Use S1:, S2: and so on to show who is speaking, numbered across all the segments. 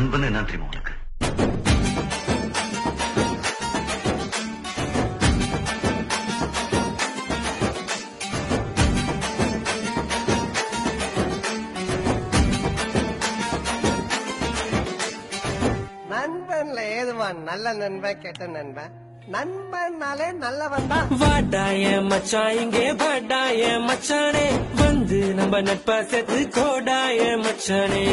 S1: நண்பன் என்ன தெரியுமா உனக்கு?
S2: நண்பன்ல ஏதுவான் நல்ல நண்பன் கெட்ட நண்பன்? நண்பன்னாலே நல்லவன் தான்.
S3: வாடாய மச்சான் இங்கே வாடாய மச்சானே, வந்து நம்ம நட்பா சேர்த்து கோடாய மச்சானே.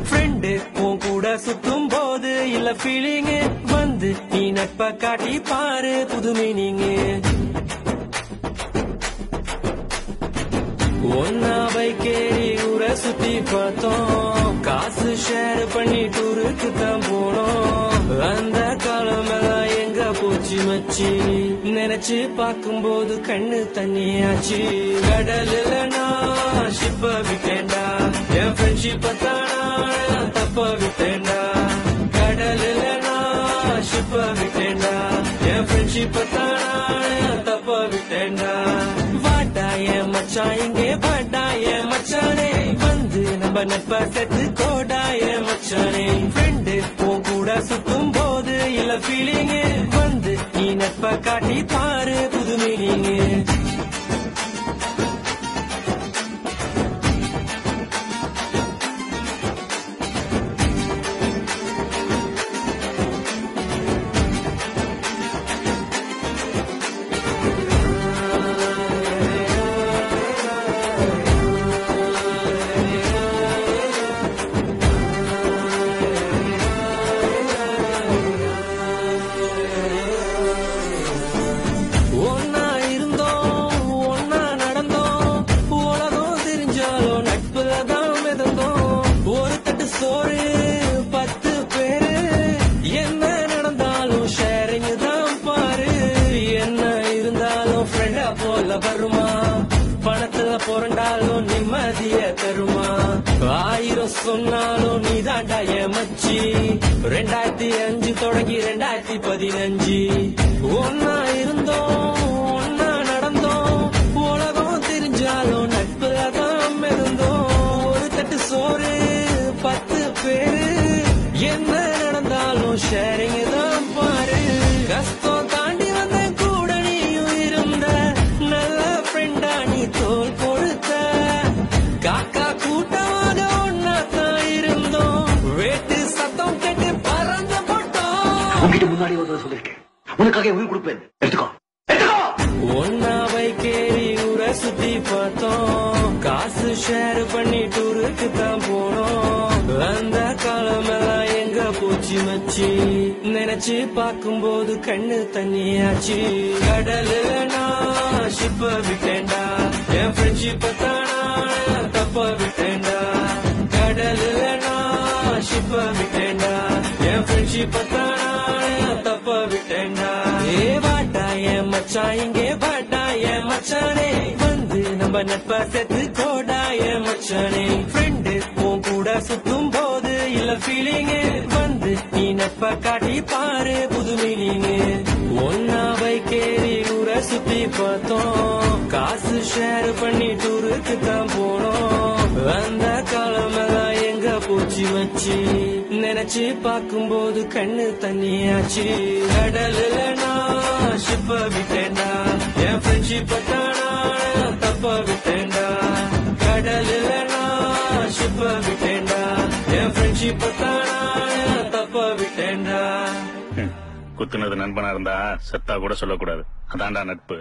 S3: ஃப்ரெண்டு உன் கூட சுத்தும் போது இல்ல ஃபீலிங்கு, வந்து நீ நட்பா காட்டி பாரு புது மீனிங்கு. ஒன்னா பைக்கேறி ஊரை சுத்தி பார்த்தோம், காசு ஷேர் பண்ணி டூருக்கு தான் போனோம். அந்த காலம் எல்லாம் எங்க போச்சு மச்சி, நினைச்சு பார்க்கும்போது கண்ணு தண்ணியாச்சு. கடலுல நான் ஷிப்ப விட்டேன்டா, என் ஃப்ரெண்ட்ஷிப்ப தானா தப்ப விட்டேன்டா. கடலுல நான் ஷிப்ப விட்டேன்டா, என் ஃப்ரெண்ட்ஷிப்ப தானா தப்ப விட்டேன்டா. வாடாய மச்சான் இங்கே வாடாய மச்சானே, வந்து நம்ம நட்பா சேர்த்து கோடாய மச்சானே. ஃப்ரெண்டு உன் கூட சுத்தும் போது இல்ல ஃபீலிங்கு, வந்து நீ நட்பா காட்டி பாரு புது மீனிங்கு. ஒன்னா இருந்தோம் ஒன்னா நடந்தோம், உலகம் தெரிஞ்சாலும் நட்புல தான் மிதந்தோம். ஒரு தட்டு சோறு 10 பேரு, என்ன நடந்தாலும் ஷேரிங் தான் பாரு. என்ன இருந்தாலும் ஃப்ரெண்டா போல வருமா, பணத்துல புரண்டாலும் நிம்மதிய தருமா. 1000 சொன்னாலும் நீ தாண்டா என் மச்சி, 2005 தொடங்கி 2015. ஒன்னா இருந்தோம் ஒன்னா நடந்தோம், உலகம் தெரிஞ்சாலும் நட்புல தான் மிதந்தோம். ஒரு தட்டு சோறு 10 பேரு, என்ன நடந்தாலும் ஷேரிங் தான் பாரு. கஷ்டம் தாண்டி வந்த கூட நீயும் இருந்த, நல்ல ஃப்ரெண்டா நீ தோல் கொடுத்த. காக்கா கூட்டமாக ஒன்னா தான் இருந்தோம், வேட்டு சத்தம் கேட்டு பறந்து போட்டோம்.
S1: உன்கிட்ட முன்னாடி ஒரு சொல்லிருக்கேன், உனக்காக உயிர் கொடுப்பேன், எடுத்துக்கோ எடுத்துக்கோ.
S3: ஒன்னா பைக்கேறி ஊரை சுத்தி பார்த்தோம், காசு ஷேர் பண்ணி டூருக்கு தான் போனோம். அந்த காலம் எல்லாம் எங்க போச்சு மச்சி, நினைச்சு பார்க்கும்போது கண்ணு தண்ணியாச்சு. கடலுல நான் ஷிப்ப விட்டேன்டா, என் ஃப்ரெண்ட்ஷிப்ப தானா தப்ப விட்டேன்டா. கடலுல நான் ஷிப்ப விட்டேன்டா, என் ஃப்ரெண்ட்ஷிப்ப தானா தப்ப விட்டேன்டா. ஏ வாடாய மச்சான் இங்கே வாடாய மச்சானே, வந்து நம்ம நட்பா சேர்த்து கோடாய மச்சானே. ஃப்ரெண்டு உன் கூட சுத்தும் போது இல்ல ஃபீலிங்கு, வந்து நீ நட்பா காட்டி பாரு புது மீனிங்கு. ஒன்னா பைக்கேறி ஊரை சுத்தி பார்த்தோம், காசு ஷேர் பண்ணி டூருக்கு தான் போனோம். அந்த காலம் எல்லாம் எங்க போச்சு மச்சி, நினைச்சு பார்க்கும்போது கண்ணு தண்ணியாச்சு. கடலுல நான் ஷிப்ப விட்டேன்டா, என் ஃப்ரெண்ட்ஷிப்ப தானா தப்ப விட்டேன்டா. கடலுல நான் ஷிப்ப விட்டேன்டா, என் ஃப்ரெண்ட்ஷிப்ப தானா தப்ப விட்டேன்டா.
S4: குத்துனது நண்பனா இருந்தா செத்தா கூட சொல்லக்கூடாது, அதான்டா நட்பு.